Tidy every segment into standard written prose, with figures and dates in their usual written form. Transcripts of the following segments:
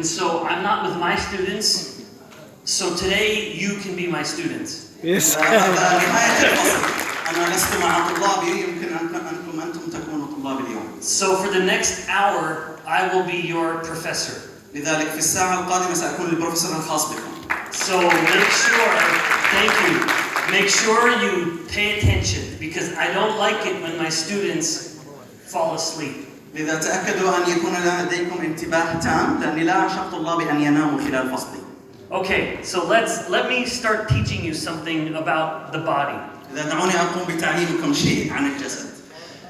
And so I'm not with my students. So today you can be my students. Yes. نهاية الفصل أنا لست مع طلابي يمكن أنتم تكونوا طلاب اليوم. So for the next hour I will be your professor. لذلك في الساعة القادمة سأكون البروفيسور الخاص بكم. So make sure you pay attention because I don't like it when my students fall asleep. لذا تأكدوا أن يكون لديكم انتباه تام لأني لا أعشق طلابي أن يناموا خلال فصلي. Okay, so let me start teaching you something about the body. إذا دعوني أقوم بتعليمكم شيء عن الجسد.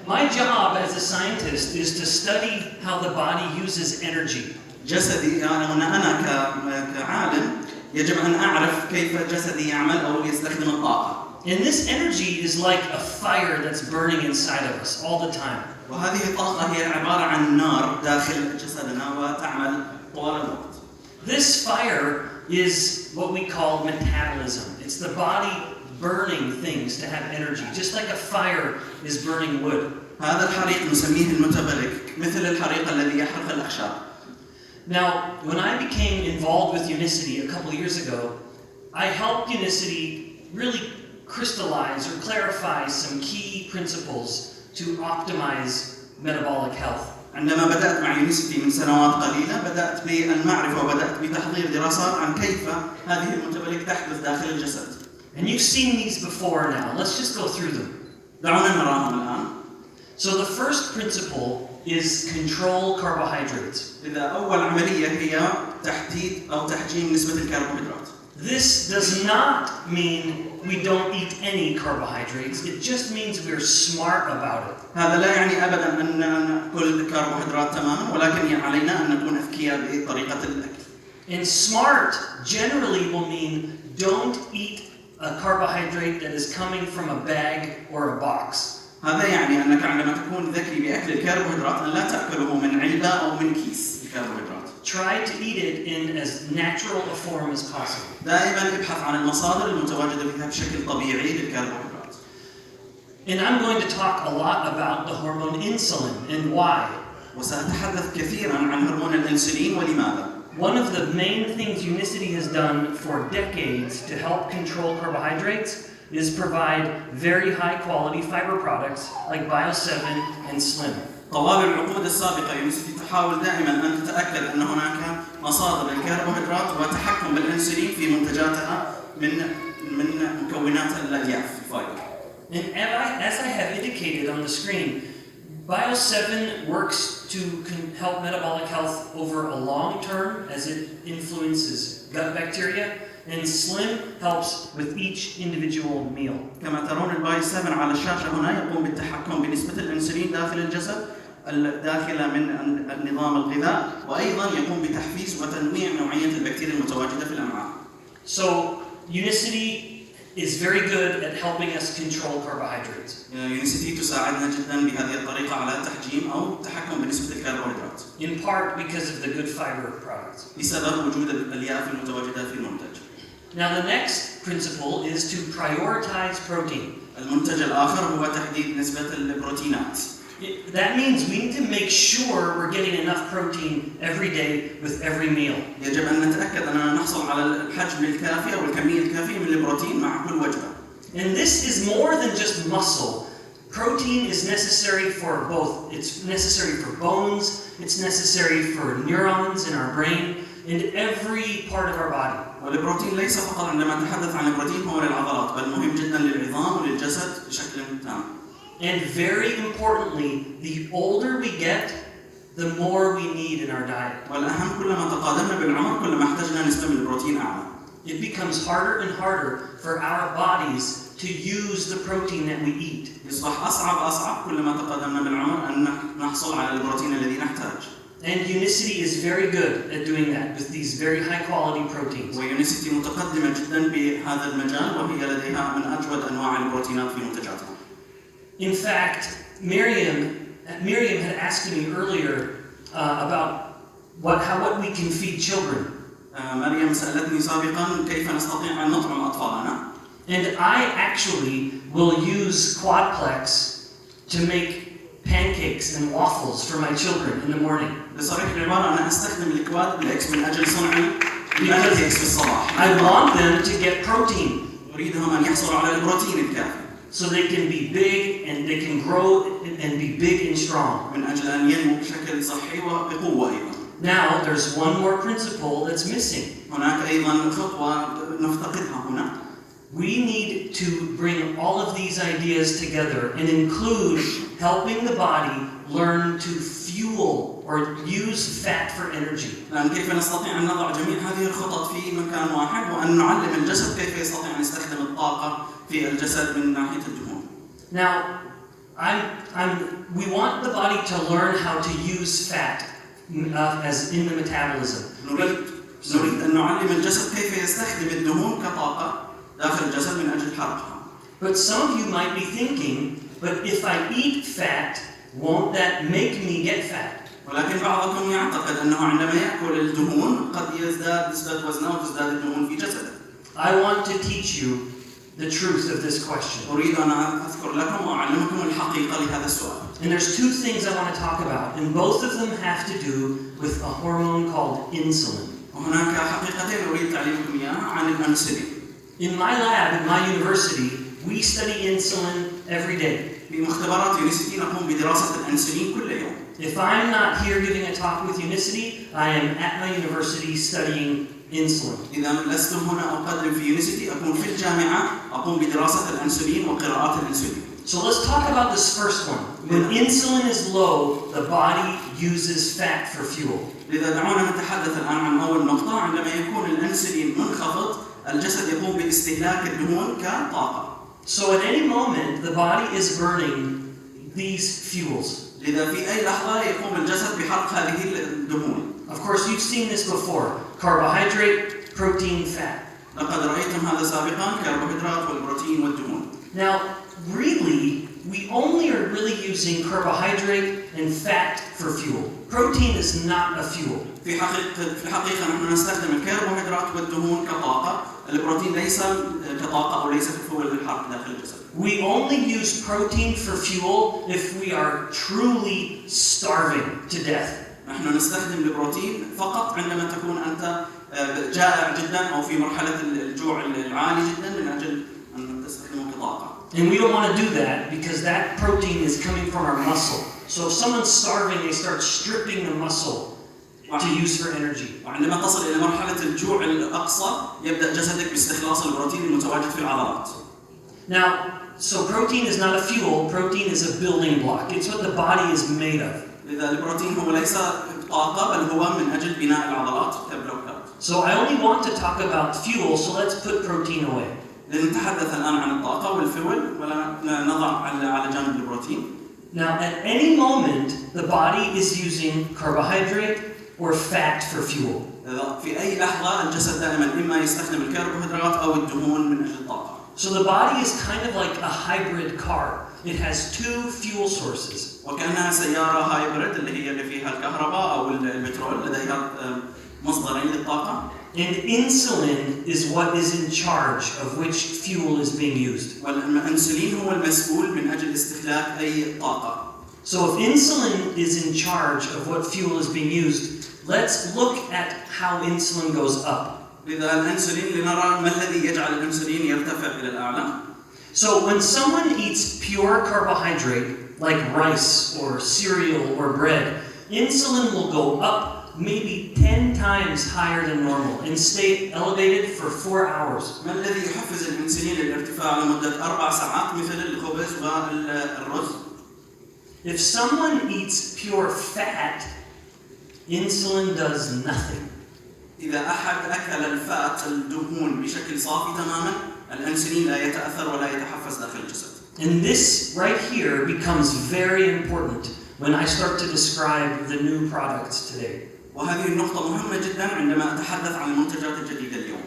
My job as a scientist is to study how the body uses energy. جسدي أنا كعالم يجب أن أعرف كيف جسدي يعمل أو يستخدم الطاقة. And this energy is like a fire that's burning inside of us all the time. وهذه الطاقة هي عبارة عن نار داخل جسدنا وتعمل طوال الوقت. This fire is what we call metabolism. It's the body burning things to have energy, just like a fire is burning wood. هذا الحريق نسميه المتبرك مثل الحريق الذي يحرق الأخشاب. Now, when I became involved with Unicity a couple of years ago, I helped Unicity really crystallize or clarify some key principles to optimize metabolic health. عندما بدأت مع يونيستي من سنوات قليلة بدأت بالمعرفة وبدأت بتحضير دراسات عن كيف هذه المتبرك تحدث داخل الجسد. And you've seen these before now. Let's just go through them. دعونا نراهم الآن. So the first principle is control carbohydrates. إذا أول عملية هي تحديد أو تحجيم نسبة الكربوهيدرات. This does not mean we don't eat any carbohydrates. It just means we're smart about it. هذا لا يعني أبداً أن نأكل الكربوهيدرات تماماً، ولكن علينا أن نكون أذكياء بطريقة الأكل. And smart generally will mean don't eat a carbohydrate that is coming from a bag or a box. هذا يعني أنك عندما تكون ذكي بأكل الكربوهيدرات أن لا تأكله من علبة أو من كيس الكربوهيدرات. Try to eat it in as natural a form as possible. دائما ابحث عن المصادر المتواجدة فيها بشكل طبيعي للكربوهيدرات. And I'm going to talk a lot about the hormone insulin and why. وسأتحدث كثيرا عن هرمون الأنسولين ولماذا. One of the main things Unicity has done for decades to help control carbohydrates is provide very high quality fiber products like Bio7 and Slim. طوال العقود السابقة يونيستي تحاول دائما أن تتأكد أن هناك مصادر للكربوهيدرات وتحكم بالأنسولين في منتجاتها من مكونات الألياف الفايبر. And as I have indicated on the screen, Bio7 works to help metabolic health over a long term as it influences gut bacteria, and Slim helps with each individual meal. كما ترون الباي 7 على الشاشة هنا يقوم بالتحكم بنسبة الأنسولين داخل الجسد الداخلة من النظام الغذاء، وأيضا يقوم بتحفيز وتنويع نوعية البكتيريا المتواجدة في الأمعاء. So Unicity is very good at helping us control carbohydrates. يونيستي تساعدنا جدا بهذه الطريقة على تحجيم أو التحكم بنسبة الكربوهيدرات. In part because of the good fiber products. بسبب وجود الألياف المتواجدة في المنتج. Now the next principle is to prioritize protein. المنتج الآخر هو تحديد نسبة البروتينات. That means we need to make sure we're getting enough protein every day with every meal. يجب أن نتأكد أننا نحصل على الحجم الكافي أو الكمية الكافية من البروتين مع كل وجبة. And this is more than just muscle. Protein is necessary for both. It's necessary for bones, it's necessary for neurons in our brain, and every part of our body. والبروتين ليس فقط عندما نتحدث عن البروتين هو للعضلات، بل مهم جدا للعظام وللجسد بشكل تام. And very importantly, the older we get, the more we need in our diet. والأهم كلما تقادمنا بالعمر كلما احتاجنا نسبة من البروتين أعلى. It becomes harder and harder for our bodies to use the protein that we eat. يصبح أصعب كلما تقدمنا بالعمر أن نحصل على البروتين الذي نحتاج. And Unicity is very good at doing that with these very high quality proteins. ويونيستي متقدمة جدا بهذا المجال وهي لديها من أجود أنواع البروتينات في منتجاتها. In fact, Miriam had asked me earlier about what we can feed children. مريم سألتني سابقا كيف نستطيع أن نطعم أطفالنا. And I actually will use Quadplex to make pancakes and waffles for my children in the morning. بصريح العبارة أنا أستخدم الكواد بالإكس من أجل صنع البانكيكس في الصباح. I want them to get protein. أريدهم أن يحصلوا على البروتين الكافي. So they can be big and they can grow and be big and strong. من أجل أن ينمو بشكل صحي وبقوة أيضا. Now there's one more principle that's missing. هناك أيضا خطوة نفتقدها هنا. We need to bring all of these ideas together and include helping the body learn to fuel or use fat for energy. الآن كيف نستطيع أن نضع جميع هذه الخطط في مكان واحد وأن نعلم الجسد كيف يستطيع أن يستخدم الطاقة في الجسد من ناحية الدهون. Now, we want the body to learn how to use fat as in the metabolism. نريد أن نعلم الجسد كيف يستخدم الدهون كطاقة داخل الجسد من أجل حرقها. But some of you might be thinking, but if I eat fat, won't that make me get fat? ولكن بعضكم يعتقد أنه عندما يأكل الدهون قد يزداد نسبة وزنه وتزداد الدهون في جسده. I want to teach you the truth of this question. أريد أن أذكر لكم وأعلمكم الحقيقة لهذا السؤال. And there's two things I want to talk about, and both of them have to do with a hormone called insulin. وهناك حقيقتين أريد تعليمكم إياها عن الأنسولين. In my lab at my university, we study insulin every day. في مختبرات يونيستي نقوم بدراسة الأنسولين كل يوم. If I'm not here giving a talk with Unicity, I am at my university studying insulin. إذا لست هنا أقدم في يونيستي أكون في الجامعة أقوم بدراسة الأنسولين وقراءات الأنسولين. So let's talk about this first one. When insulin is low, the body uses fat for fuel. لذا دعونا نتحدث الآن عن أول نقطة. عندما يكون الأنسولين منخفض الجسد يقوم باستهلاك الدهون كطاقة. So at any moment, the body is burning these fuels. لذا في أي لحظة يقوم الجسد بحرق هذه الدهون. Of course, you've seen this before. Carbohydrate, protein, fat. لقد رأيتم هذا سابقا الكربوهيدرات والبروتين والدهون. Now, really, we only are really using carbohydrate and fat for fuel. Protein is not a fuel. في الحقيقة نحن نستخدم الكربوهيدرات والدهون كطاقة. البروتين ليس كطاقة أو ليس كفول للحرق داخل الجسد. We only use protein for fuel if we are truly starving to death. نحن نستخدم البروتين فقط عندما تكون أنت جائع جدا أو في مرحلة الجوع العالي جدا من أجل أن تستخدمه كطاقة. And we don't want to do that because that protein is coming from our muscle. So if someone's starving, they start stripping the muscle to use for energy. وعندما تصل إلى مرحلة الجوع الأقصى يبدأ جسدك باستخلاص البروتين المتواجد في العضلات. Now, so protein is not a fuel. Protein is a building block. It's what the body is made of. لذا البروتين هو ليس طاقة بل هو من أجل بناء العضلات كبلوكات. So I only want to talk about fuel, so let's put protein away. لنتحدث الآن عن الطاقة والفول ولا نضع على جانب البروتين. Now, at any moment, the body is using carbohydrate or fat for fuel. في أي لحظة الجسد دائما إما يستخدم الكربوهيدرات أو الدهون من أجل الطاقة. So the body is kind of like a hybrid car. It has two fuel sources. وكأنها سيارة هايبريد اللي فيها الكهرباء أو البترول لديها مصدرين للطاقة. And insulin is what is in charge of which fuel is being used. والأنسولين هو المسؤول من أجل استهلاك أي طاقة. So if insulin is in charge of what fuel is being used, let's look at how insulin goes up. لذا الأنسولين لنرى ما الذي يجعل الأنسولين يرتفع إلى الأعلى. So when someone eats pure carbohydrate like rice or cereal or bread, insulin will go up maybe 10 times higher than normal and stay elevated for 4 hours. ما الذي يحفز الأنسولين للارتفاع لمدة 4 ساعات مثل الخبز والرز؟ If someone eats pure fat, insulin does nothing. إذا أحد أكل الفات الدهون بشكل صافي تماما، الأنسولين لا يتأثر ولا يتحفز داخل الجسد. And this right here becomes very important when I start to describe the new products today. وهذه النقطة مهمة جدا عندما أتحدث عن المنتجات الجديدة اليوم.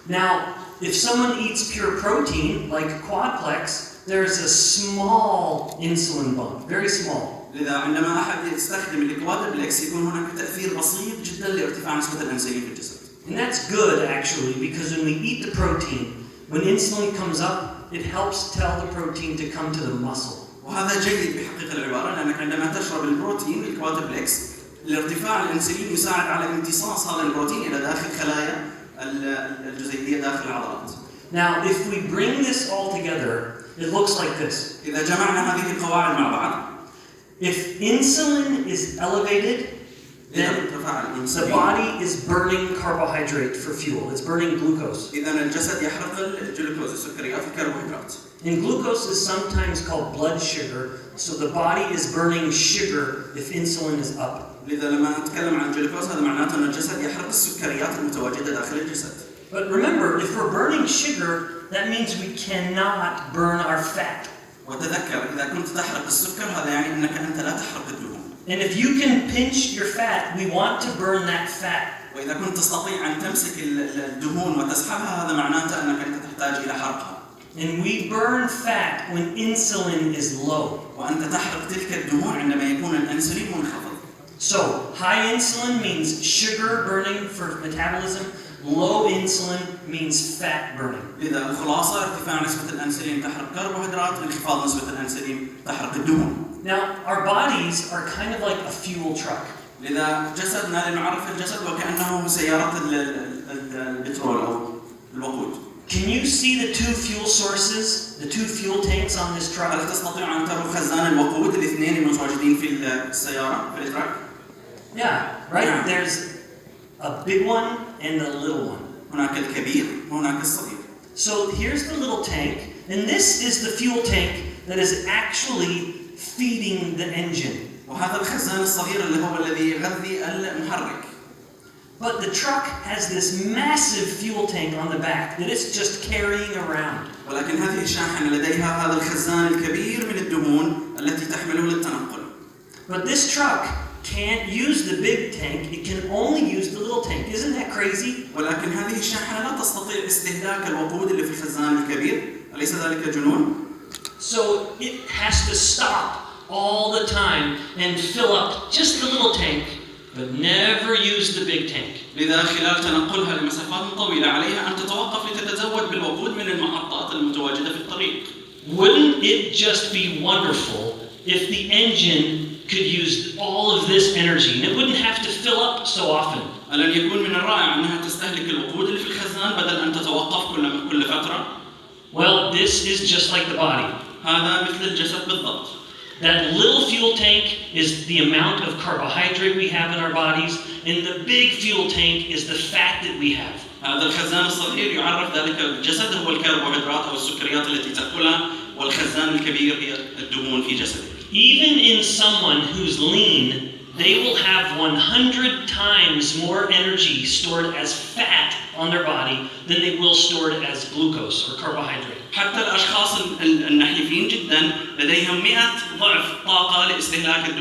Now, if someone eats pure protein like quadplex, there's a small insulin bump, very small. لذا عندما أحد يستخدم الكوادربلكس يكون هناك تأثير بسيط جدا لارتفاع نسبة الأنسولين في الجسد. And that's good actually because when we eat the protein, when insulin comes up, it helps tell the protein to come to the muscle. وهذا جيد بحقيقة العبارة، لأنك عندما تشرب البروتين الكوادربلكس الارتفاع الأنسولين يساعد على امتصاص هذا البروتين إلى داخل خلايا الجزيئية داخل العضلات. Now, if we bring this all together, it looks like this. إذا جمعنا هذه القواعد مع بعض، if insulin is elevated, then the body is burning carbohydrate for fuel. It's burning glucose. إذا الجسد يحرق الجلوكوز السكريات الكربوهيدرات. And glucose is sometimes called blood sugar, so the body is burning sugar if insulin is up. لذا لما نتكلم عن الجلوكوز هذا معناته أن الجسد يحرق السكريات المتواجدة داخل الجسد. But remember, if we're burning sugar, that means we cannot burn our fat. وتذكر إذا كنت تحرق السكر هذا يعني أنك أنت لا تحرق الدهون. And if you can pinch your fat, we want to burn that fat. وإذا كنت تستطيع أن تمسك الدهون وتسحبها هذا معناته أنك أنت تحتاج إلى حرقها. And we burn fat when insulin is low. وأنت تحرق تلك الدهون عندما يكون الأنسولين منخفض. So, high insulin means sugar burning for metabolism. Low insulin means fat burning. لذا الخلاصة ارتفاع نسبة الأنسولين تحرق كربوهيدرات، انخفاض نسبة الأنسولين تحرق الدهون. Now, our bodies are kind of like a fuel truck. لذا جسدنا لنعرف الجسد وكأنه سيارة البترول أو الوقود. Can you see the two fuel sources, the two fuel tanks on this truck? هل تستطيع أن ترى خزان الوقود الاثنين المتواجدين في السيارة في التراك؟ Yeah, right. Yeah. There's a big one and a little one. هناك الكبير وهناك الصغير. So here's the little tank, and this is the fuel tank that is actually feeding the engine. وهذا الخزان الصغير اللي هو الذي يغذي المحرك. But the truck has this massive fuel tank on the back that it's just carrying around. ولكن هذه الشاحنة لديها هذا الخزان الكبير من الدهون التي تحمله للتنقل. But this truck can't use the big tank, it can only use the little tank. Isn't that crazy? ولكن هذه الشاحنة لا تستطيع استهلاك الوقود اللي في الخزان الكبير، أليس ذلك جنون؟ So it has to stop all the time and fill up just the little tank, but never use the big tank. لذا خلال تنقلها لمسافات طويلة عليها أن تتوقف لتتزود بالوقود من المحطات المتواجدة في الطريق. Wouldn't it just be wonderful if the engine could use all of this energy and it wouldn't have to fill up so often? ألن يكون من الرائع أنها تستهلك الوقود اللي في الخزان بدل أن تتوقف كل فترة؟ Well, this is just like the body. هذا مثل الجسد بالضبط. That little fuel tank is the amount of carbohydrate we have in our bodies, and the big fuel tank is the fat that we have. هذا الخزان الصغير يعرف ذلك الجسد هو الكربوهيدرات أو السكريات التي تأكلها، والخزان الكبير هي الدهون في جسدك. Even in someone who's lean, they will have 100 times more energy stored as fat on their body than they will stored as glucose or carbohydrate. حتى الأشخاص النحيفين جدا لديهم 100 ضعف طاقة لاستهلاك الدهون.